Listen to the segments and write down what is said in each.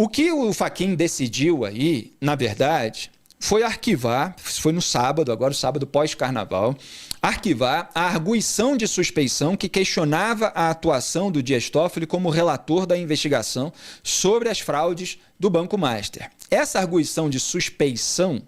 O que o Fachin decidiu aí, na verdade, foi arquivar, foi no sábado, agora o sábado pós-carnaval, arquivar a arguição de suspeição que questionava a atuação do Dias Toffoli como relator da investigação sobre as fraudes do Banco Master. Essa arguição de suspeição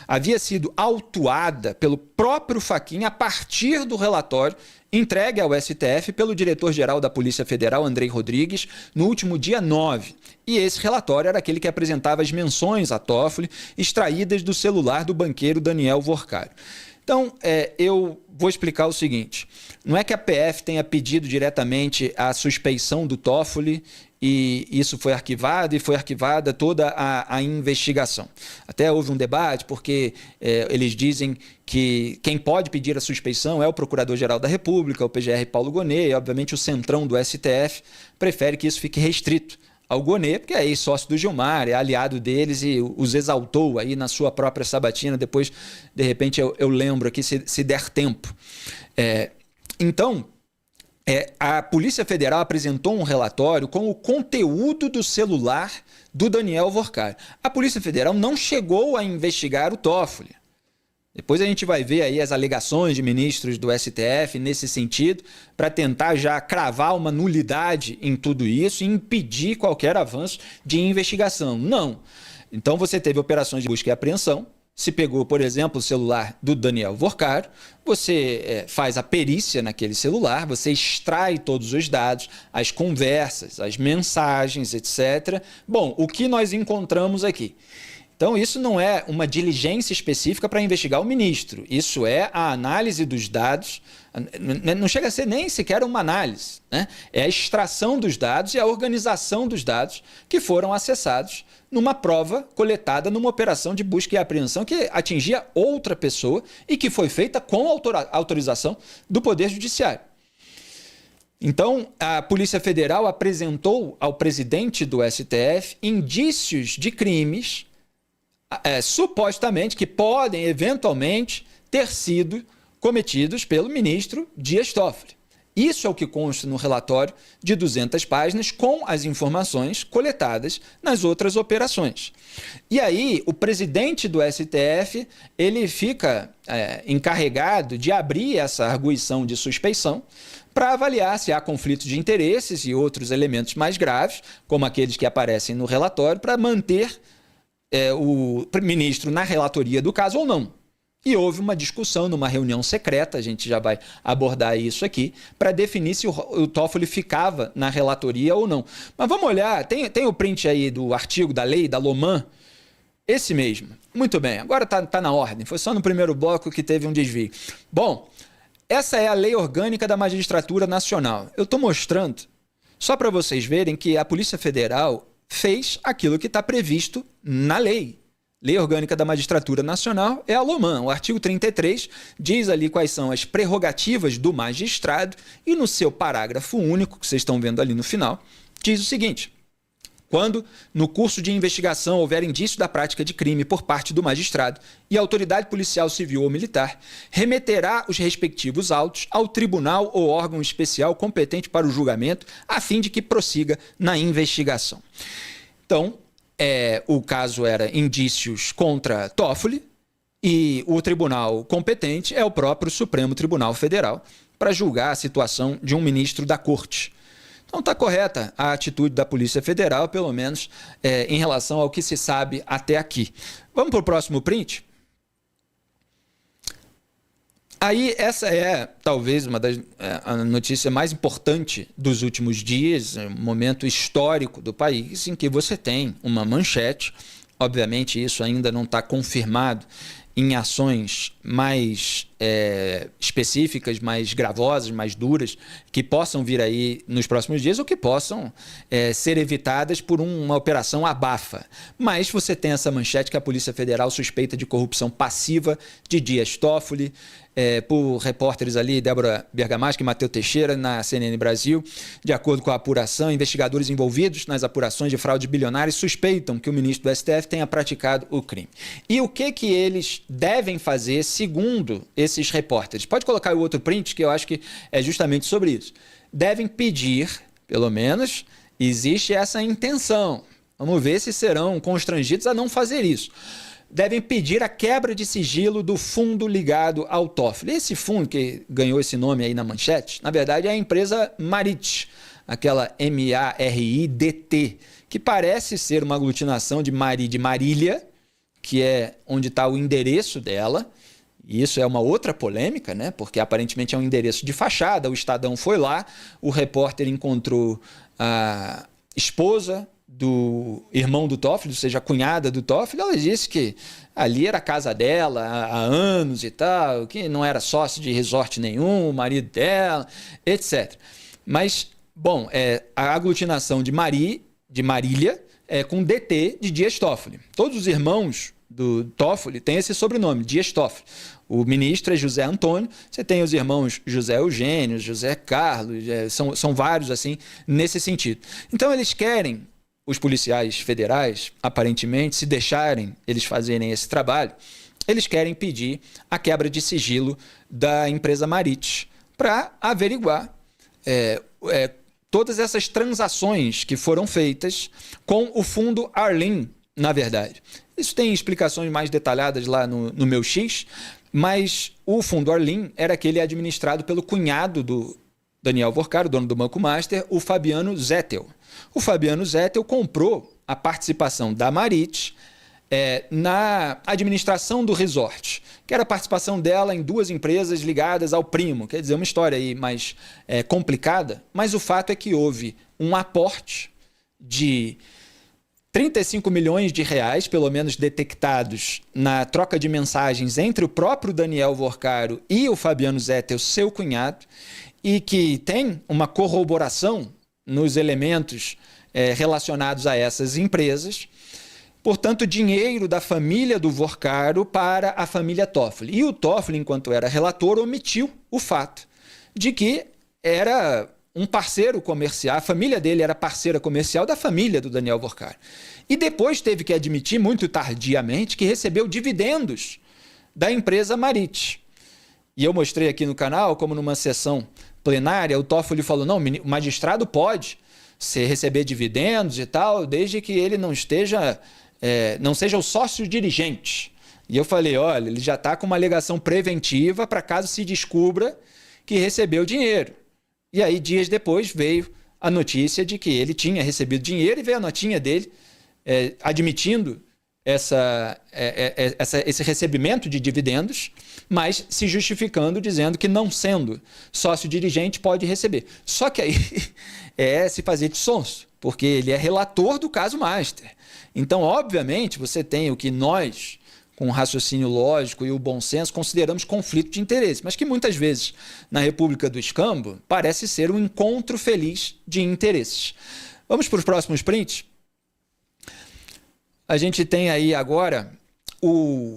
havia sido autuada pelo próprio Fachin a partir do relatório entregue ao STF pelo diretor-geral da Polícia Federal, Andrei Rodrigues, no último dia 9. E esse relatório era aquele que apresentava as menções a Toffoli extraídas do celular do banqueiro Daniel Vorcário. Então, eu vou explicar o seguinte. Não é que a PF tenha pedido diretamente a suspeição do Toffoli e isso foi arquivado e foi arquivada toda a investigação. Até houve um debate porque eles dizem que quem pode pedir a suspeição é o Procurador-Geral da República, o PGR Paulo Gonet, e obviamente o centrão do STF prefere que isso fique restrito ao Gonet, porque é ex-sócio do Gilmar, é aliado deles e os exaltou aí na sua própria sabatina. Depois, de repente, eu lembro aqui se der tempo. Então, a Polícia Federal apresentou um relatório com o conteúdo do celular do Daniel Vorcário. A Polícia Federal não chegou a investigar o Toffoli. Depois a gente vai ver aí as alegações de ministros do STF nesse sentido, para tentar já cravar uma nulidade em tudo isso e impedir qualquer avanço de investigação. Não. Então você teve operações de busca e apreensão, se pegou, por exemplo, o celular do Daniel Vorcário, você faz a perícia naquele celular, você extrai todos os dados, as conversas, as mensagens, etc. Bom, o que nós encontramos aqui? Então, isso não é uma diligência específica para investigar o ministro. Isso é a análise dos dados, não chega a ser nem sequer uma análise, né? É a extração dos dados e a organização dos dados que foram acessados numa prova coletada numa operação de busca e apreensão que atingia outra pessoa e que foi feita com autorização do Poder Judiciário. Então, a Polícia Federal apresentou ao presidente do STF indícios de crimes supostamente que podem eventualmente ter sido cometidos pelo ministro Dias Toffoli. Isso é o que consta no relatório de 200 páginas com as informações coletadas nas outras operações. E aí o presidente do STF ele fica encarregado de abrir essa arguição de suspeição para avaliar se há conflito de interesses e outros elementos mais graves, como aqueles que aparecem no relatório, para manter o ministro na relatoria do caso ou não. E houve uma discussão numa reunião secreta, a gente já vai abordar isso aqui, para definir se o Toffoli ficava na relatoria ou não. Mas vamos olhar, tem o print aí do artigo da lei, da Loman, esse mesmo. Muito bem, agora tá na ordem, foi só no primeiro bloco que teve um desvio. Bom, essa é a Lei Orgânica da Magistratura Nacional. Eu estou mostrando, só para vocês verem que a Polícia Federal fez aquilo que está previsto na lei. Lei Orgânica da Magistratura Nacional é a Loman. O artigo 33 diz ali quais são as prerrogativas do magistrado e no seu parágrafo único, que vocês estão vendo ali no final, diz o seguinte: quando, no curso de investigação, houver indício da prática de crime por parte do magistrado e a autoridade policial civil ou militar, remeterá os respectivos autos ao tribunal ou órgão especial competente para o julgamento, a fim de que prossiga na investigação. Então, o caso era indícios contra Toffoli e o tribunal competente é o próprio Supremo Tribunal Federal para julgar a situação de um ministro da Corte. Então está correta a atitude da Polícia Federal, pelo menos em relação ao que se sabe até aqui. Vamos para o próximo print? Aí essa é talvez a notícia mais importante dos últimos dias, um momento histórico do país em que você tem uma manchete. Obviamente isso ainda não está confirmado em ações mais específicas, mais gravosas, mais duras, que possam vir aí nos próximos dias ou que possam ser evitadas por uma operação abafa. Mas você tem essa manchete que a Polícia Federal suspeita de corrupção passiva de Dias Toffoli, por repórteres ali, Débora Bergamaschi e Matheus Teixeira, na CNN Brasil. De acordo com a apuração, investigadores envolvidos nas apurações de fraude bilionária suspeitam que o ministro do STF tenha praticado o crime. E o que eles devem fazer segundo esses repórteres? Pode colocar o outro print, que eu acho que é justamente sobre isso. Devem pedir, pelo menos, existe essa intenção, Vamos ver se serão constrangidos a não fazer isso. Devem pedir a quebra de sigilo do fundo ligado ao Toffoli. Esse fundo que ganhou esse nome aí na manchete, na verdade é a empresa Marit, aquela M-A-R-I-D-T, que parece ser uma aglutinação de Marília, que é onde está o endereço dela. E isso é uma outra polêmica, né? Porque aparentemente é um endereço de fachada. O Estadão foi lá, o repórter encontrou a esposa do irmão do Toffoli, ou seja, a cunhada do Toffoli. Ela disse que ali era a casa dela há anos e tal, que não era sócio de resort nenhum, o marido dela, etc. Mas, bom, a aglutinação de Marília com DT de Dias Toffoli. Todos os irmãos do Toffoli têm esse sobrenome, Dias Toffoli. O ministro é José Antônio, você tem os irmãos José Eugênio, José Carlos, são vários assim nesse sentido. Então eles querem, os policiais federais, aparentemente, se deixarem eles fazerem esse trabalho, eles querem pedir a quebra de sigilo da empresa Marit para averiguar todas essas transações que foram feitas com o fundo Arlim, na verdade. Isso tem explicações mais detalhadas lá no meu X, mas o fundo Arlim era aquele administrado pelo cunhado do Daniel Vorcaro, dono do Banco Master, o Fabiano Zettel. O Fabiano Zettel comprou a participação da Marit na administração do resort, que era a participação dela em duas empresas ligadas ao primo. Quer dizer, uma história aí mais complicada, mas o fato é que houve um aporte de 35 milhões de reais, pelo menos detectados na troca de mensagens entre o próprio Daniel Vorcaro e o Fabiano Zettel, seu cunhado, e que tem uma corroboração nos elementos relacionados a essas empresas. Portanto, dinheiro da família do Vorcaro para a família Toffoli. E o Toffoli, enquanto era relator, omitiu o fato de que era um parceiro comercial, a família dele era parceira comercial da família do Daniel Vorcaro. E depois teve que admitir, muito tardiamente, que recebeu dividendos da empresa Marit. E eu mostrei aqui no canal, como numa sessão plenária, o Toffoli falou, não, o magistrado pode receber dividendos e tal, desde que ele não seja o sócio dirigente. E eu falei, olha, ele já está com uma alegação preventiva para caso se descubra que recebeu dinheiro. E aí, dias depois, veio a notícia de que ele tinha recebido dinheiro e veio a notinha dele admitindo esse recebimento de dividendos, mas se justificando, dizendo que não sendo sócio dirigente pode receber. Só que aí se fazer de sonso, porque ele é relator do caso Master. Então, obviamente, você tem o que nós, com o raciocínio lógico e o bom senso, consideramos conflito de interesse, mas que muitas vezes, na República do Escambo, parece ser um encontro feliz de interesses. Vamos para os próximos prints? A gente tem aí agora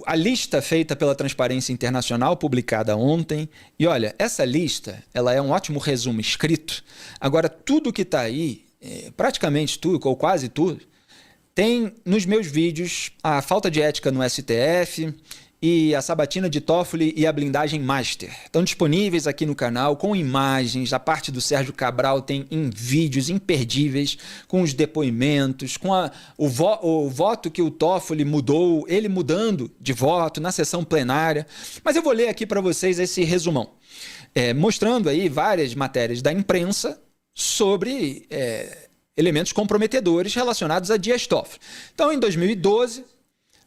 a lista feita pela Transparência Internacional, publicada ontem. E olha, essa lista ela é um ótimo resumo escrito. Agora, tudo que está aí, praticamente tudo, ou quase tudo, tem nos meus vídeos a falta de ética no STF e a sabatina de Toffoli e a blindagem Master. Estão disponíveis aqui no canal com imagens. A parte do Sérgio Cabral tem em vídeos imperdíveis, com os depoimentos, com o voto que o Toffoli mudou, ele mudando de voto na sessão plenária. Mas eu vou ler aqui para vocês esse resumão, mostrando aí várias matérias da imprensa sobre elementos comprometedores relacionados a Dias Toffoli. Então, em 2012,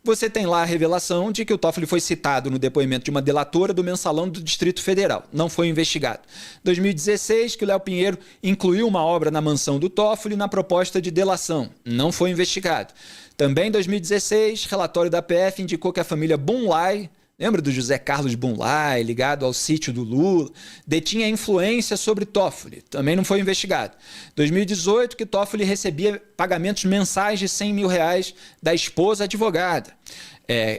você tem lá a revelação de que o Toffoli foi citado no depoimento de uma delatora do Mensalão do Distrito Federal. Não foi investigado. 2016, que o Léo Pinheiro incluiu uma obra na mansão do Toffoli na proposta de delação. Não foi investigado. Também em 2016, relatório da PF indicou que a família Bunlai, lembra do José Carlos Bunlai, ligado ao sítio do Lula, detinha influência sobre Toffoli. Também não foi investigado. 2018, que Toffoli recebia pagamentos mensais de 100 mil reais da esposa advogada.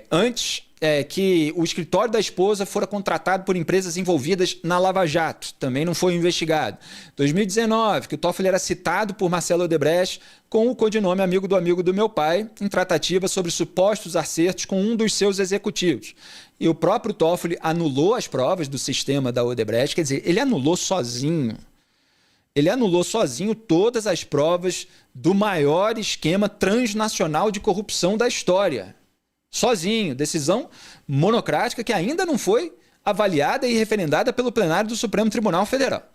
Antes que o escritório da esposa fora contratado por empresas envolvidas na Lava Jato. Também não foi investigado. 2019, que o Toffoli era citado por Marcelo Odebrecht com o codinome amigo do meu pai, em tratativa sobre supostos acertos com um dos seus executivos. E o próprio Toffoli anulou as provas do sistema da Odebrecht, quer dizer, ele anulou sozinho ele anulou sozinho todas as provas do maior esquema transnacional de corrupção da história. Sozinho, decisão monocrática que ainda não foi avaliada e referendada pelo plenário do Supremo Tribunal Federal.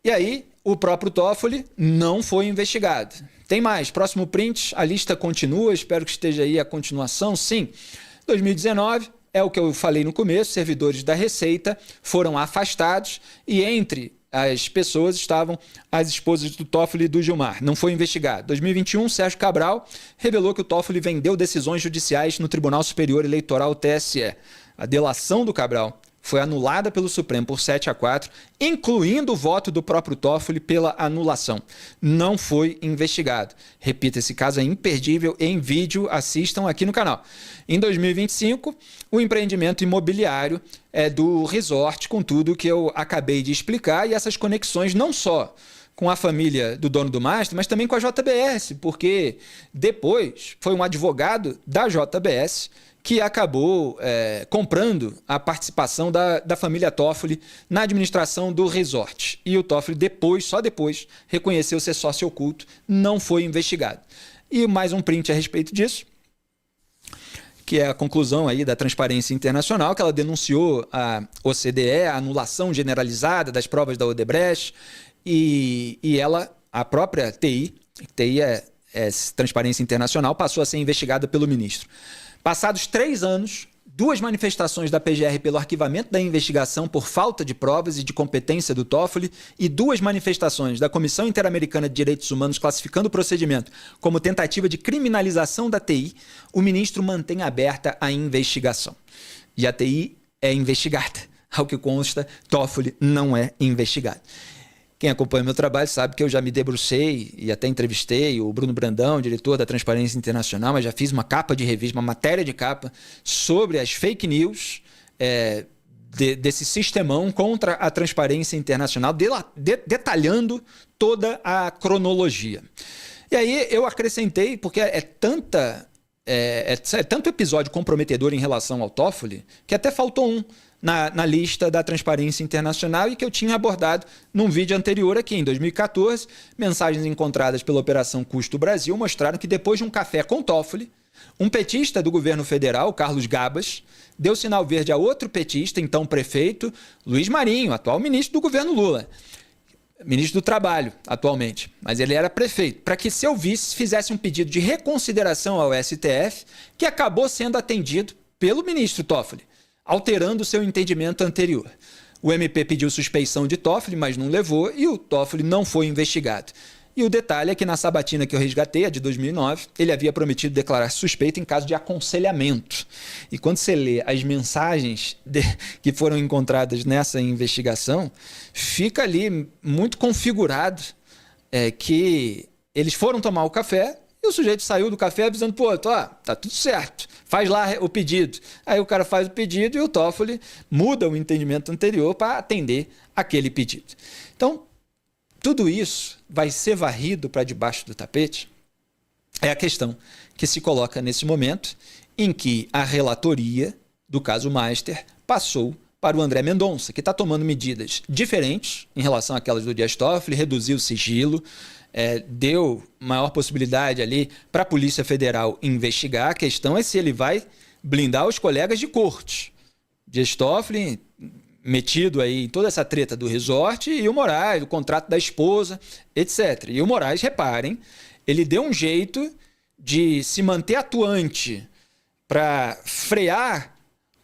E aí, o próprio Toffoli não foi investigado. Tem mais, próximo print, a lista continua, espero que esteja aí a continuação, sim. 2019, é o que eu falei no começo, servidores da Receita foram afastados e entre as pessoas estavam as esposas do Toffoli e do Gilmar. Não foi investigado. 2021, Sérgio Cabral revelou que o Toffoli vendeu decisões judiciais no Tribunal Superior Eleitoral, TSE. A delação do Cabral foi anulada pelo Supremo por 7-4, incluindo o voto do próprio Toffoli pela anulação. Não foi investigado. Repito, esse caso é imperdível em vídeo, assistam aqui no canal. Em 2025, o empreendimento imobiliário é do resort, com tudo que eu acabei de explicar, e essas conexões não só com a família do dono do Master, mas também com a JBS, porque depois foi um advogado da JBS que acabou comprando a participação da família Toffoli na administração do resort. E o Toffoli só depois, reconheceu ser sócio oculto, não foi investigado. E mais um print a respeito disso, que é a conclusão aí da Transparência Internacional, que ela denunciou a OCDE, a anulação generalizada das provas da Odebrecht, e ela, a própria TI é Transparência Internacional, passou a ser investigada pelo ministro. Passados 3 anos, 2 manifestações da PGR pelo arquivamento da investigação por falta de provas e de competência do Toffoli e 2 manifestações da Comissão Interamericana de Direitos Humanos classificando o procedimento como tentativa de criminalização da TI, o ministro mantém aberta a investigação. E a TI é investigada. Ao que consta, Toffoli não é investigado. Quem acompanha meu trabalho sabe que eu já me debrucei e até entrevistei o Bruno Brandão, diretor da Transparência Internacional, mas já fiz uma capa de revista, uma matéria de capa sobre as fake news desse sistemão contra a Transparência Internacional, detalhando toda a cronologia. E aí eu acrescentei, porque é tanto episódio comprometedor em relação ao Toffoli, que até faltou um na lista da Transparência Internacional e que eu tinha abordado num vídeo anterior aqui, em 2014. Mensagens encontradas pela Operação Custo Brasil mostraram que depois de um café com Toffoli, um petista do governo federal, Carlos Gabas, deu sinal verde a outro petista, então prefeito, Luiz Marinho, atual ministro do governo Lula, ministro do Trabalho atualmente, mas ele era prefeito, para que seu vice fizesse um pedido de reconsideração ao STF, que acabou sendo atendido pelo ministro Toffoli, alterando seu entendimento anterior. O MP pediu suspeição de Toffoli, mas não levou, e o Toffoli não foi investigado. E o detalhe é que na sabatina que eu resgatei, a de 2009, ele havia prometido declarar suspeito em caso de aconselhamento. E quando você lê as mensagens que foram encontradas nessa investigação, fica ali muito configurado que eles foram tomar o café e o sujeito saiu do café avisando, pô, tá tudo certo, faz lá o pedido. Aí o cara faz o pedido e o Toffoli muda o entendimento anterior para atender aquele pedido. Então, tudo isso vai ser varrido para debaixo do tapete? É a questão que se coloca nesse momento em que a relatoria do caso Master passou para o André Mendonça, que está tomando medidas diferentes em relação àquelas do Dias Toffoli, reduziu o sigilo, deu maior possibilidade ali para a Polícia Federal investigar. A questão é se ele vai blindar os colegas de corte. Dias Toffoli metido aí em toda essa treta do resort, e o Moraes, o contrato da esposa, etc. E o Moraes, reparem, ele deu um jeito de se manter atuante para frear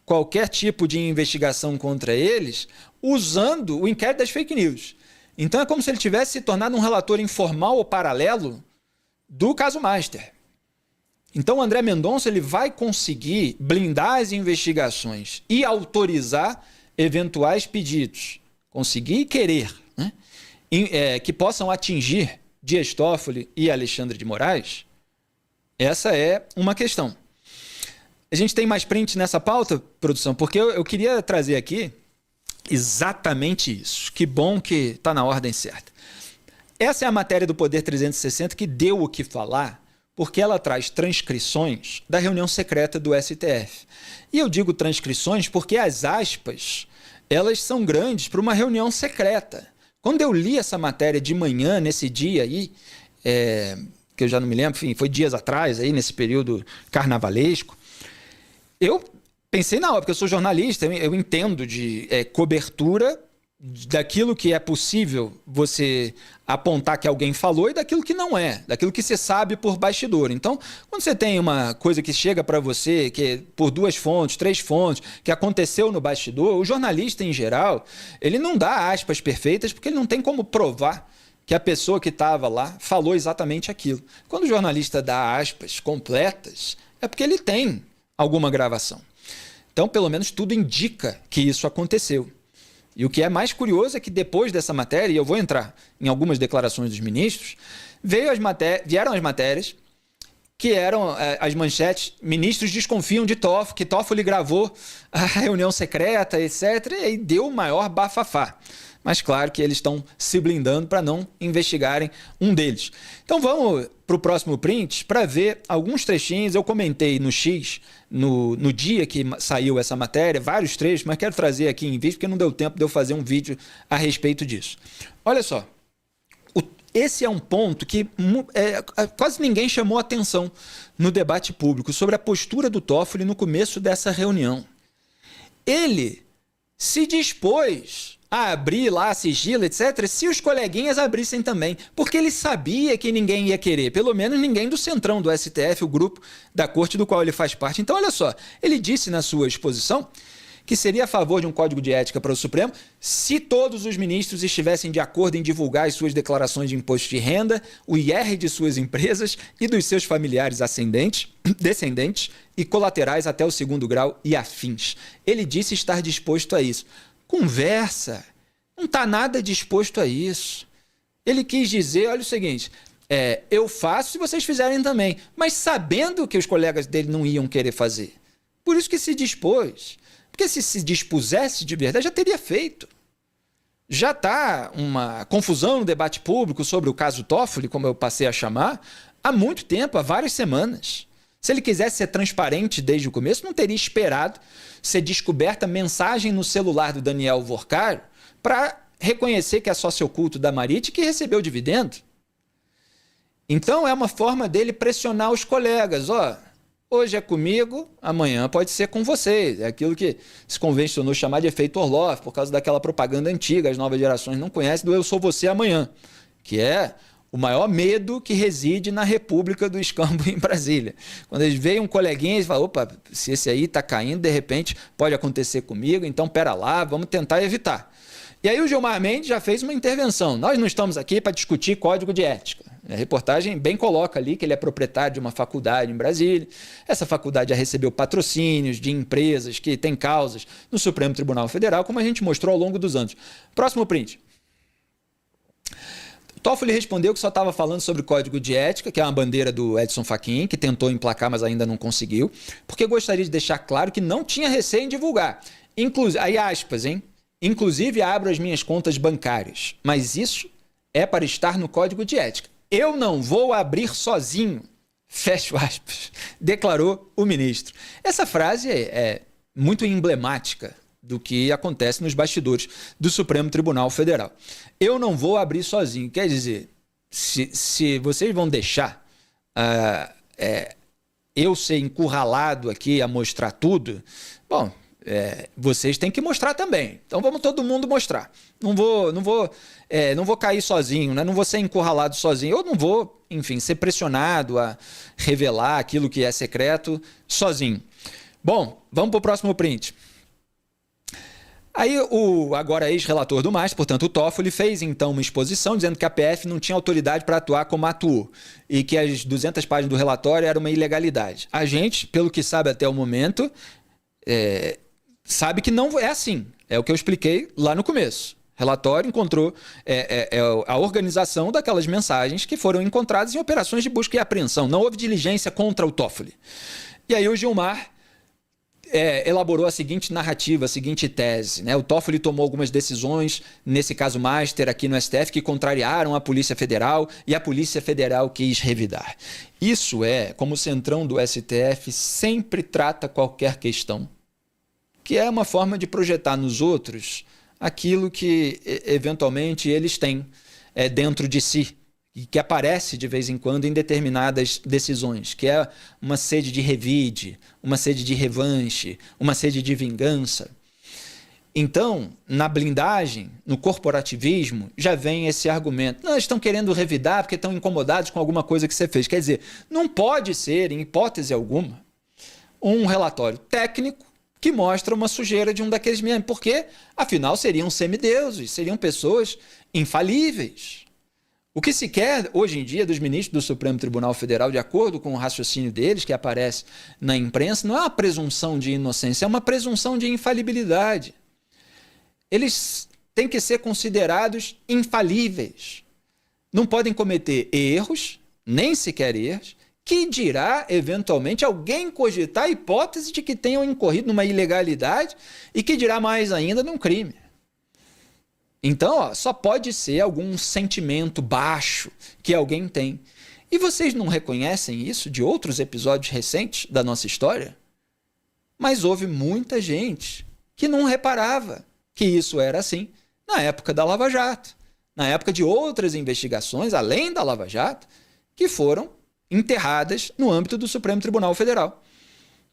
qualquer tipo de investigação contra eles, usando o inquérito das fake news. Então é como se ele tivesse se tornado um relator informal ou paralelo do caso Master. Então o André Mendonça ele vai conseguir blindar as investigações e autorizar eventuais pedidos, conseguir e querer, né? Que possam atingir Dias Toffoli e Alexandre de Moraes. Essa é uma questão. A gente tem mais print nessa pauta, produção, porque eu queria trazer aqui exatamente isso. Que bom que está na ordem certa. Essa é a matéria do Poder 360 que deu o que falar, porque ela traz transcrições da reunião secreta do STF. E eu digo transcrições porque as aspas, elas são grandes para uma reunião secreta. Quando eu li essa matéria de manhã, nesse dia aí, que eu já não me lembro, enfim, foi dias atrás, aí, nesse período carnavalesco, eu pensei na hora, porque eu sou jornalista, eu entendo de cobertura daquilo que é possível você apontar que alguém falou e daquilo que não é, daquilo que você sabe por bastidor. Então, quando você tem uma coisa que chega para você, que é por 2 fontes, 3 fontes, que aconteceu no bastidor, o jornalista em geral, ele não dá aspas perfeitas porque ele não tem como provar que a pessoa que estava lá falou exatamente aquilo. Quando o jornalista dá aspas completas, é porque ele tem alguma gravação. Então, pelo menos tudo indica que isso aconteceu. E o que é mais curioso é que depois dessa matéria, e eu vou entrar em algumas declarações dos ministros, vieram as matérias que eram as manchetes: ministros desconfiam de Toffoli, que Toffoli gravou a reunião secreta, etc. E aí deu o maior bafafá. Mas claro que eles estão se blindando para não investigarem um deles. Então vamos para o próximo print para ver alguns trechinhos. Eu comentei no X, no dia que saiu essa matéria, vários trechos, mas quero trazer aqui em vídeo porque não deu tempo de eu fazer um vídeo a respeito disso. Olha só, esse é um ponto que quase ninguém chamou atenção no debate público sobre a postura do Toffoli no começo dessa reunião. Ele se dispôs a abrir lá sigilo, etc., se os coleguinhas abrissem também, porque ele sabia que ninguém ia querer, pelo menos ninguém do centrão do STF, o grupo da corte do qual ele faz parte. Então, olha só, ele disse na sua exposição que seria a favor de um código de ética para o Supremo se todos os ministros estivessem de acordo em divulgar as suas declarações de imposto de renda, o IR de suas empresas e dos seus familiares descendentes e colaterais até o 2º grau e afins. Ele disse estar disposto a isso. Conversa, não está nada disposto a isso. Ele quis dizer, olha o seguinte, eu faço se vocês fizerem também, mas sabendo que os colegas dele não iam querer fazer. Por isso que se dispôs. Porque se dispusesse de verdade, já teria feito. Já está uma confusão no debate público sobre o caso Toffoli, como eu passei a chamar, há muito tempo, há várias semanas. Se ele quisesse ser transparente desde o começo, não teria esperado ser descoberta mensagem no celular do Daniel Vorcaro para reconhecer que é sócio oculto da Marit e que recebeu dividendo. Então é uma forma dele pressionar os colegas. Hoje é comigo, amanhã pode ser com vocês. É aquilo que se convencionou chamar de efeito Orloff, por causa daquela propaganda antiga, as novas gerações não conhecem, do eu sou você amanhã, que é o maior medo que reside na República do Escambo em Brasília. Quando eles veem um coleguinha, eles falam, opa, se esse aí está caindo, de repente pode acontecer comigo, então pera lá, vamos tentar evitar. E aí o Gilmar Mendes já fez uma intervenção. Nós não estamos aqui para discutir código de ética. A reportagem bem coloca ali que ele é proprietário de uma faculdade em Brasília. Essa faculdade já recebeu patrocínios de empresas que têm causas no Supremo Tribunal Federal, como a gente mostrou ao longo dos anos. Próximo print. Toffoli respondeu que só estava falando sobre o código de ética, que é uma bandeira do Edson Fachin, que tentou emplacar, mas ainda não conseguiu, porque gostaria de deixar claro que não tinha receio em divulgar. Aí aspas, hein? Inclusive abro as minhas contas bancárias, mas isso é para estar no código de ética. Eu não vou abrir sozinho, fecho aspas, declarou o ministro. Essa frase é muito emblemática do que acontece nos bastidores do Supremo Tribunal Federal. Eu não vou abrir sozinho. Quer dizer, se vocês vão deixar eu ser encurralado aqui a mostrar tudo, bom, vocês têm que mostrar também. Então vamos todo mundo mostrar. Não vou cair sozinho, né? Não vou ser encurralado sozinho. Eu não vou, enfim, ser pressionado a revelar aquilo que é secreto sozinho. Bom, vamos para o próximo print. Aí o agora ex-relator do MAS, portanto o Toffoli, fez então uma exposição dizendo que a PF não tinha autoridade para atuar como atuou e que as 200 páginas do relatório eram uma ilegalidade. A gente, pelo que sabe até o momento, sabe que não é assim. É o que eu expliquei lá no começo. O relatório encontrou a organização daquelas mensagens que foram encontradas em operações de busca e apreensão. Não houve diligência contra o Toffoli. E aí o Gilmar elaborou a seguinte narrativa, a seguinte tese, né? O Toffoli tomou algumas decisões, nesse caso master aqui no STF, que contrariaram a Polícia Federal e a Polícia Federal quis revidar. Isso como o centrão do STF sempre trata qualquer questão, que é uma forma de projetar nos outros aquilo que eventualmente eles têm dentro de si e que aparece de vez em quando em determinadas decisões, que é uma sede de revide, uma sede de revanche, uma sede de vingança. Então, na blindagem, no corporativismo, já vem esse argumento. Não, eles estão querendo revidar porque estão incomodados com alguma coisa que você fez. Quer dizer, não pode ser, em hipótese alguma, um relatório técnico que mostra uma sujeira de um daqueles membros, porque, afinal, seriam semideuses, seriam pessoas infalíveis. O que se quer, hoje em dia, dos ministros do Supremo Tribunal Federal, de acordo com o raciocínio deles, que aparece na imprensa, não é uma presunção de inocência, é uma presunção de infalibilidade. Eles têm que ser considerados infalíveis. Não podem cometer erros, nem sequer erros, que dirá, eventualmente, alguém cogitar a hipótese de que tenham incorrido numa ilegalidade e que dirá mais ainda num crime. Então, só pode ser algum sentimento baixo que alguém tem. E vocês não reconhecem isso de outros episódios recentes da nossa história? Mas houve muita gente que não reparava que isso era assim na época da Lava Jato, na época de outras investigações, além da Lava Jato, que foram enterradas no âmbito do Supremo Tribunal Federal.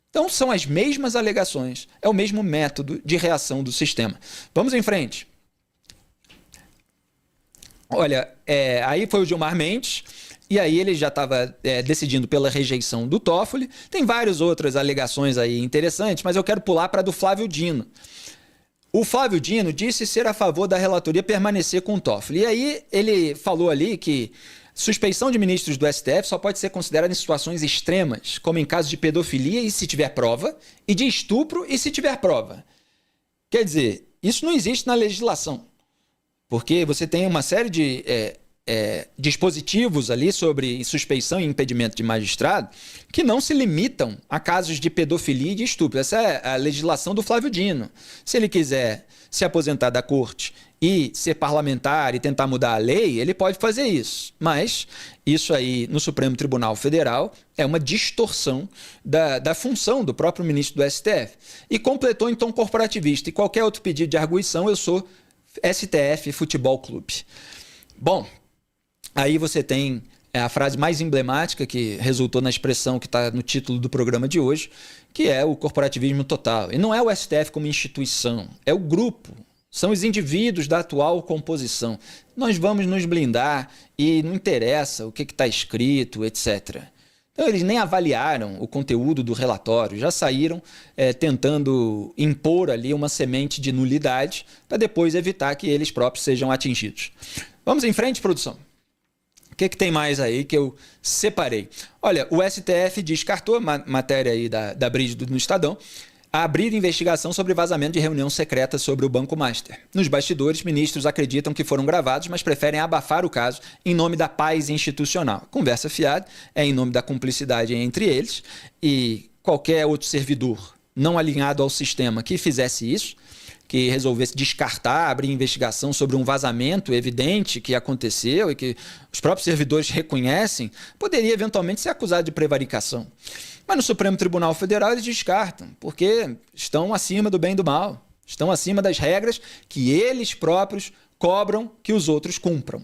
Então, são as mesmas alegações, é o mesmo método de reação do sistema. Vamos em frente. Olha, aí foi o Gilmar Mendes, e aí ele já estava decidindo pela rejeição do Toffoli. Tem várias outras alegações aí interessantes, mas eu quero pular para a do Flávio Dino. O Flávio Dino disse ser a favor da relatoria permanecer com o Toffoli. E aí ele falou ali que suspeição de ministros do STF só pode ser considerada em situações extremas, como em caso de pedofilia e se tiver prova, e de estupro e se tiver prova. Quer dizer, isso não existe na legislação, porque você tem uma série de dispositivos ali sobre suspeição e impedimento de magistrado que não se limitam a casos de pedofilia e de estupro. Essa é a legislação do Flávio Dino. Se ele quiser se aposentar da corte e ser parlamentar e tentar mudar a lei, ele pode fazer isso. Mas isso aí no Supremo Tribunal Federal é uma distorção da função do próprio ministro do STF. E completou em tom corporativista. E qualquer outro pedido de arguição, eu sou STF Futebol Clube. Bom, aí você tem a frase mais emblemática que resultou na expressão que está no título do programa de hoje, que é o corporativismo total. E não é o STF como instituição, é o grupo. São os indivíduos da atual composição. Nós vamos nos blindar e não interessa o que está escrito, etc. Então, eles nem avaliaram o conteúdo do relatório, já saíram tentando impor ali uma semente de nulidade para depois evitar que eles próprios sejam atingidos. Vamos em frente, produção. O que tem mais aí que eu separei? Olha, o STF descartou, matéria aí da Brígido no Estadão, a abrir investigação sobre vazamento de reunião secreta sobre o Banco Master. Nos bastidores, ministros acreditam que foram gravados, mas preferem abafar o caso em nome da paz institucional. Conversa fiada é em nome da cumplicidade entre eles, e qualquer outro servidor não alinhado ao sistema que fizesse isso, que resolvesse descartar, abrir investigação sobre um vazamento evidente que aconteceu e que os próprios servidores reconhecem, poderia eventualmente ser acusado de prevaricação. Mas no Supremo Tribunal Federal eles descartam, porque estão acima do bem e do mal, estão acima das regras que eles próprios cobram que os outros cumpram.